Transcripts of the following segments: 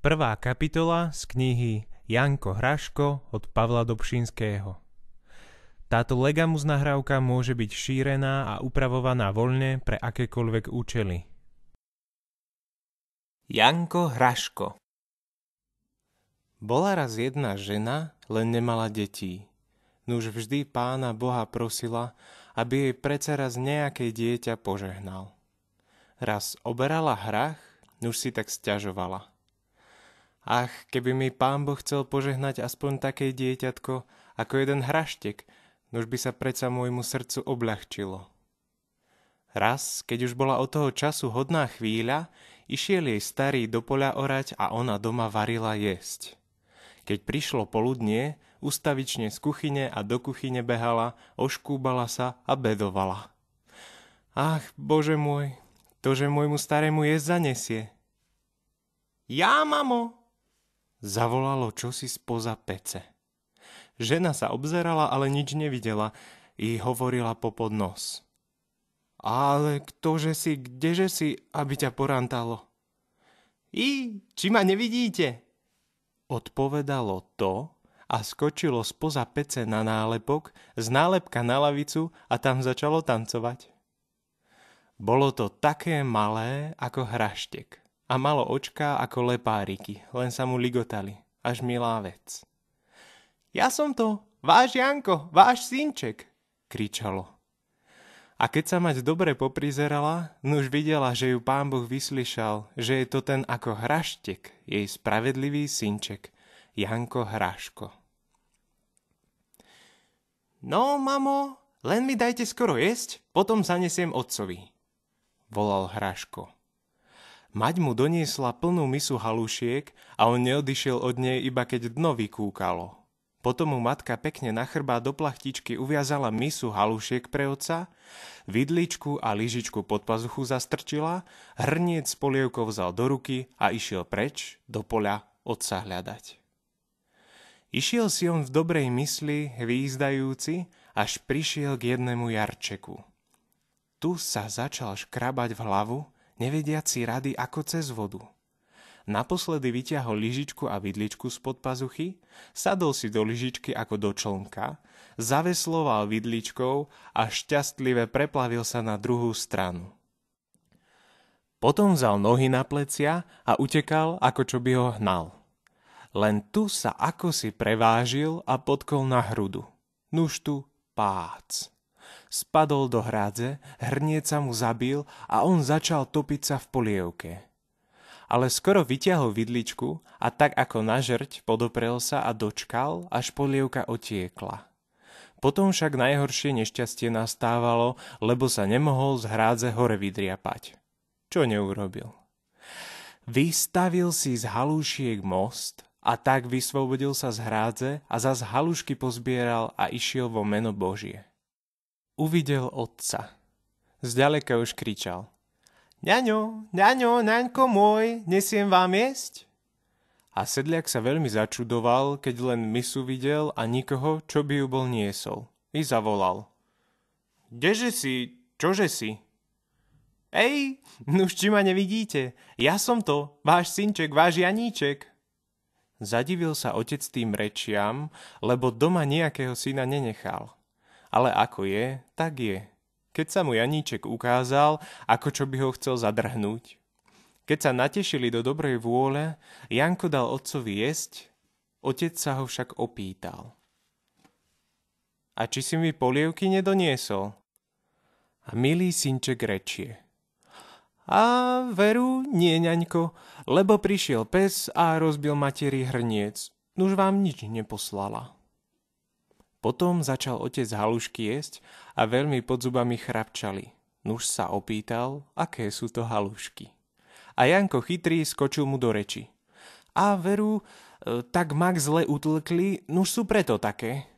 Prvá kapitola z knihy Janko Hraško od Pavla Dobšinského. Táto legamus nahrávka môže byť šírená a upravovaná voľne pre akékoľvek účely. Janko Hraško. Bola raz jedna žena, len nemala detí. Nuž vždy Pána Boha prosila, aby jej predsa raz nejaké dieťa požehnal. Raz oberala hrách, nuž si tak sťažovala. Ach, keby mi Pán Boh chcel požehnať aspoň také dieťatko, ako jeden hraštek, nuž by sa predsa môjmu srdcu obľahčilo. Raz, keď už bola od toho času hodná chvíľa, išiel jej starý do poľa orať a ona doma varila jesť. Keď prišlo poludnie, ustavične z kuchyne a do kuchyne behala, oškúbala sa a bedovala. Ach, Bože môj, to, že môjmu starému jesť zanesie. Ja, mamo! Zavolalo čosi spoza pece. Žena sa obzerala, ale nič nevidela i hovorila popod nos. Ale ktože si, kdeže si, aby ťa porantalo? Či ma nevidíte? Odpovedalo to a skočilo spoza pece na nálepok, z nálepka na lavicu a tam začalo tancovať. Bolo to také malé ako hraštek. A malo očká ako lepáriky, len sa mu ligotali, až milá vec. Ja som to, váš Janko, váš synček, kričalo. A keď sa mať dobre poprizerala, nuž videla, že ju Pán Boh vyslyšal, že je to ten ako hraštek, jej spravedlivý synček, Janko Hraško. No, mamo, len mi dajte skoro jesť, potom zanesiem otcovi, volal Hraško. Mať mu doniesla plnú misu halušiek a on neodišiel od nej, iba keď dno vykúkalo. Potom mu matka pekne na chrbát do plachtičky uviazala misu halušiek pre otca, vidličku a lyžičku pod pazuchu zastrčila, hrniec s polievkou vzal do ruky a išiel preč do poľa otca hľadať. Išiel si on v dobrej mysli, hvízdajúci, až prišiel k jednému jarčeku. Tu sa začal škrabať v hlavu, nevediaci rady ako cez vodu. Naposledy vyťahol lyžičku a vidličku spod pazuchy, sadol si do lyžičky ako do člnka, zavesloval vidličkou a šťastlive preplavil sa na druhú stranu. Potom vzal nohy na plecia a utekal, ako čo by ho hnal. Len tu sa ako si prevážil a potkol na hrudu. Nuž tu pác. Spadol do hrádze, hrniec sa mu zabil a on začal topiť sa v polievke. Ale skoro vyťahol vidličku a tak ako na žrť podoprel sa a dočkal, až polievka otiekla. Potom však najhoršie nešťastie nastávalo, lebo sa nemohol z hrádze hore vydriapať. Čo neurobil? Vystavil si z halúšiek most a tak vysvobodil sa z hrádze a zas halušky pozbieral a išiel vo meno Božie. Uvidel otca. Zďaleka už kričal. Ňaňo, ňaňo, ňaňko môj, nesiem vám jesť? A sedliak sa veľmi začudoval, keď len misu videl a nikoho, čo by ju bol niesol. I zavolal. Kdeže si, čože si? Nuž či ma nevidíte, ja som to, váš synček, váš Janíček. Zadivil sa otec tým rečiam, lebo doma nejakého syna nenechal. Ale ako je, tak je. Keď sa mu Janíček ukázal, ako čo by ho chcel zadrhnúť. Keď sa natešili do dobrej vôle, Janko dal otcovi jesť, otec sa ho však opýtal. A či si mi polievky nedoniesol? A milý synček rečie. A veru, nie, ňaňko, lebo prišiel pes a rozbil materi hrniec. Nuž vám nič neposlala. Potom začal otec halušky jesť a veľmi pod zubami chrapčali. Nuž sa opýtal, aké sú to halušky. A Janko chytrý skočil mu do reči. A veru, tak mak zle utlkli, nuž sú preto také.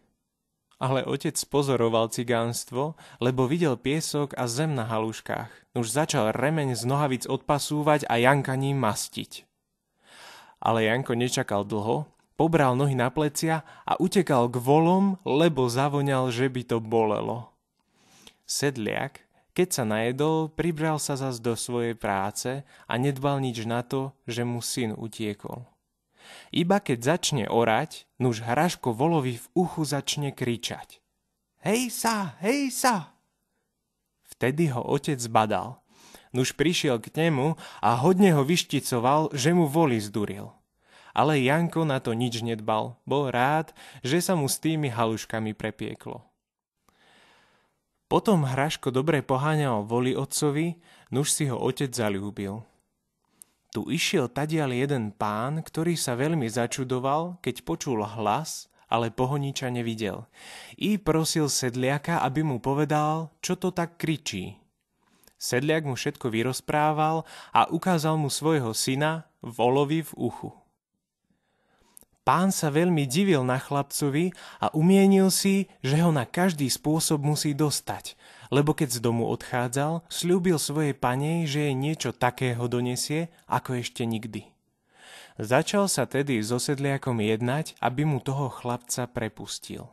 Ale otec pozoroval cigánstvo, lebo videl piesok a zem na haluškách. Nuž začal remeň z nohavic odpasúvať a Janka ním mastiť. Ale Janko nečakal dlho, pobral nohy na plecia a utekal k volom, lebo zavoňal, že by to bolelo. Sedliak, keď sa najedol, pribral sa zas do svojej práce a nedbal nič na to, že mu syn utiekol. Iba keď začne orať, nuž Hraško volovi v uchu začne kričať. Hej sa, hej sa! Vtedy ho otec zbadal. Nuž prišiel k nemu a hodne ho vyšticoval, že mu voli zduril. Ale Janko na to nič nedbal, bol rád, že sa mu s tými haluškami prepieklo. Potom Hraško dobre poháňal voli otcovi, nuž si ho otec zaľúbil. Tu išiel tadiaľ jeden pán, ktorý sa veľmi začudoval, keď počul hlas, ale pohoniča nevidel. I prosil sedliaka, aby mu povedal, čo to tak kričí. Sedliak mu všetko vyrozprával a ukázal mu svojho syna volovi v uchu. Pán sa veľmi divil na chlapcovi a umienil si, že ho na každý spôsob musí dostať, lebo keď z domu odchádzal, sľúbil svojej panej, že jej niečo takého donesie, ako ešte nikdy. Začal sa tedy so sedliakom jednať, aby mu toho chlapca prepustil.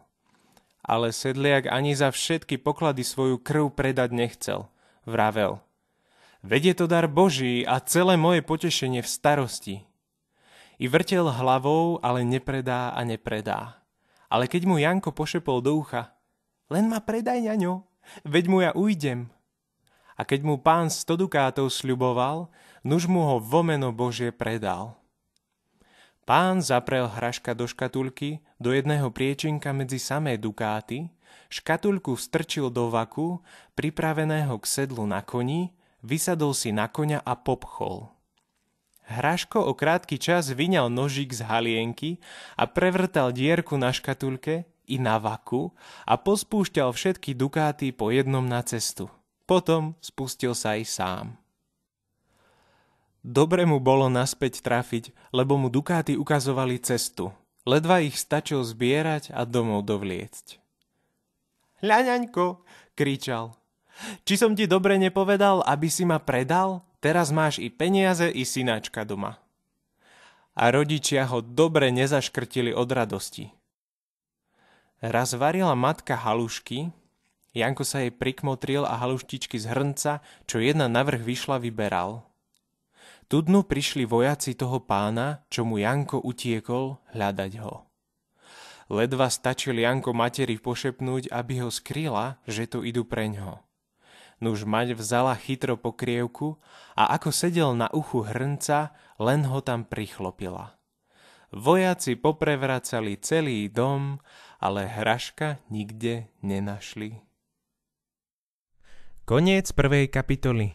Ale sedliak ani za všetky poklady svoju krv predať nechcel. Vravel, veď je to dar Boží a celé moje potešenie v starosti. I vrtel hlavou, ale nepredá a nepredá. Ale keď mu Janko pošepol do ucha, len ma predaj, ňaňo, veď mu ja ujdem. A keď mu pán 100 dukátov sľuboval, nuž mu ho vo meno Božie predal. Pán zaprel Hraška do škatulky, do jedného priečinka medzi samé dukáty, škatulku strčil do vaku, pripraveného k sedlu na koni, vysadol si na koňa a popchol. Hraško o krátky čas vyňal nožík z halienky a prevrtal dierku na škatulke i na vaku a pospúšťal všetky dukáty po jednom na cestu. Potom spustil sa aj sám. Dobre mu bolo naspäť trafiť, lebo mu dukáty ukazovali cestu. Ledva ich stačil zbierať a domov dovliecť. Hľaňaňko, kričal, či som ti dobre nepovedal, aby si ma predal? Teraz máš i peniaze, i synáčka doma. A rodičia ho dobre nezaškrtili od radosti. Raz varila matka halušky, Janko sa jej prikmotril a haluštičky z hrnca, čo jedna navrch vyšla, vyberal. Tu dnu prišli vojaci toho pána, čo mu Janko utiekol hľadať ho. Ledva stačil Janko materi pošepnúť, aby ho skryla, že tu idú preňho. Nuž mať vzala chytro pokrievku a ako sedel na uchu hrnca, len ho tam prichlopila. Vojaci poprevracali celý dom, ale Hraška nikde nenašli. Koniec 1. kapitoly.